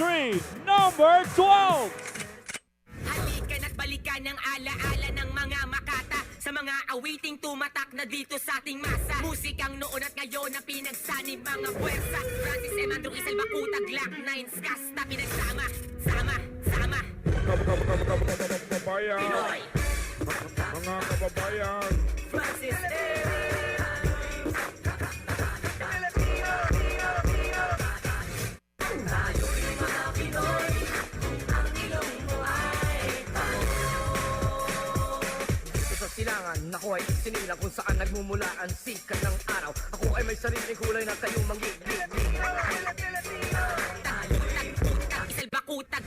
entry number 12. Halika na't balikan ng alaala ng mga makata sa mga awiting tumatak na dito sa ating masa. Musikang noon at ngayon na pinagsanib mga puwersa. Francis M. Andrew Isel Bakuta, Glock 9, Skasta, pinagsama, sama, sama. Kababayan, Pinoy, mga kababayan, Francis M. Sa silangan, ako ay sinilang kung saan nagmumula ang sikat ng araw. Ako ay may sariling kulay na kayo manggiglig. Tagputag, Isel Bakutag,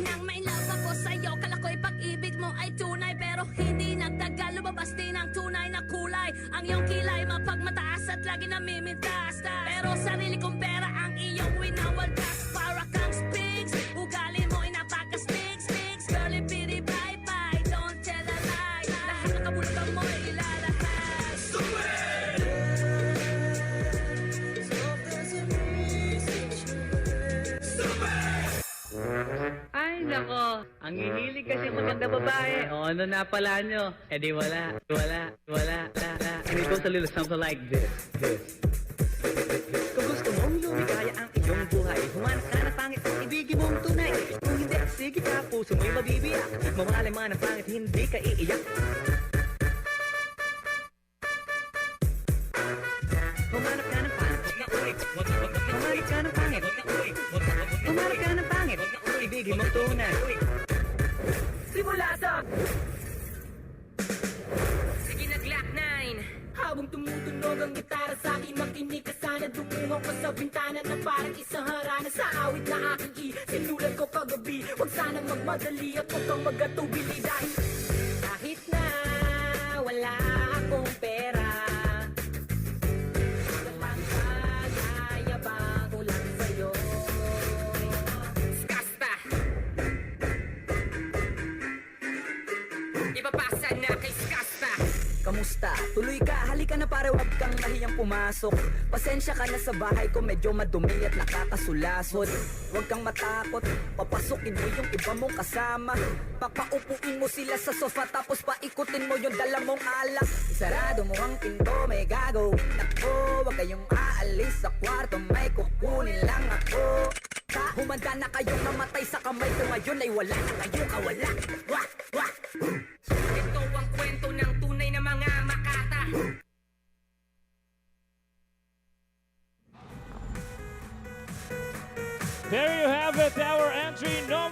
Nang may love ako sa'yo, kala ko'y pag-ibig mo ay tunay. Pero hindi nagtagal, lumabas din ang tunay na kulay. Ang iyong kilay mapagmataas at lagi namimintas. Pero sarili kong pera ang iyong winawaldas. Para kang spigs, ugali mo ay napaka-stigs. Girlie, pity, bye-bye, don't tell a lie. Lahat ng kabulutan mo ay ilalahas. Ay, nako. Ang hihilig kasi maganda babae. O, ano na pala nyo? Eh di wala. And it goes a little something like this. Kung gusto mong lumigaya ang iyong buhay, humanap ka ng pangit at ibigin mong tunay. Kung hindi, sige ka, puso mo'y mabibiyak. Mamahalay man ang pangit, hindi ka iiyak. Humanap ka ng pangit. Humanap ka ng pangit. Humanap ka ng pangit. Ibigin mong tunay. simula sa... Sige na, Glock 9. Habang tumutunog ang gitara sa akin, makinig ka sana. Dumuhaw ka sa bintana na parang isang harana. Sa awit na aking sinulat ko kagabi. Huwag sana magmadali at huwag kang magatubili. Dahil kahit na wala akong pera, pagkayayabang ko lang sa'yo. Skasta. Ipapasa na kay Skasta. Kamusta? Tuloy ka, halika na pare, huwag kang mahiyang pumasok. Pasensya ka na sa bahay ko, medyo madumi at nakakasulasot. Huwag kang matakot, papasukin mo yung iba mong kasama. Papaupuin mo sila sa sofa, tapos paikutin mo yung dala mong alak. Isarado mo ang pinto, may gago. Nako, huwag kayong aalis sa kwarto, may kukunin lang ako. Humanda na kayong namatay sa kamay ko, ngayon ay wala na kayong kawala. Wah, wah. Ito ang kwento ng tunay na mga makata. There you have it, our entry number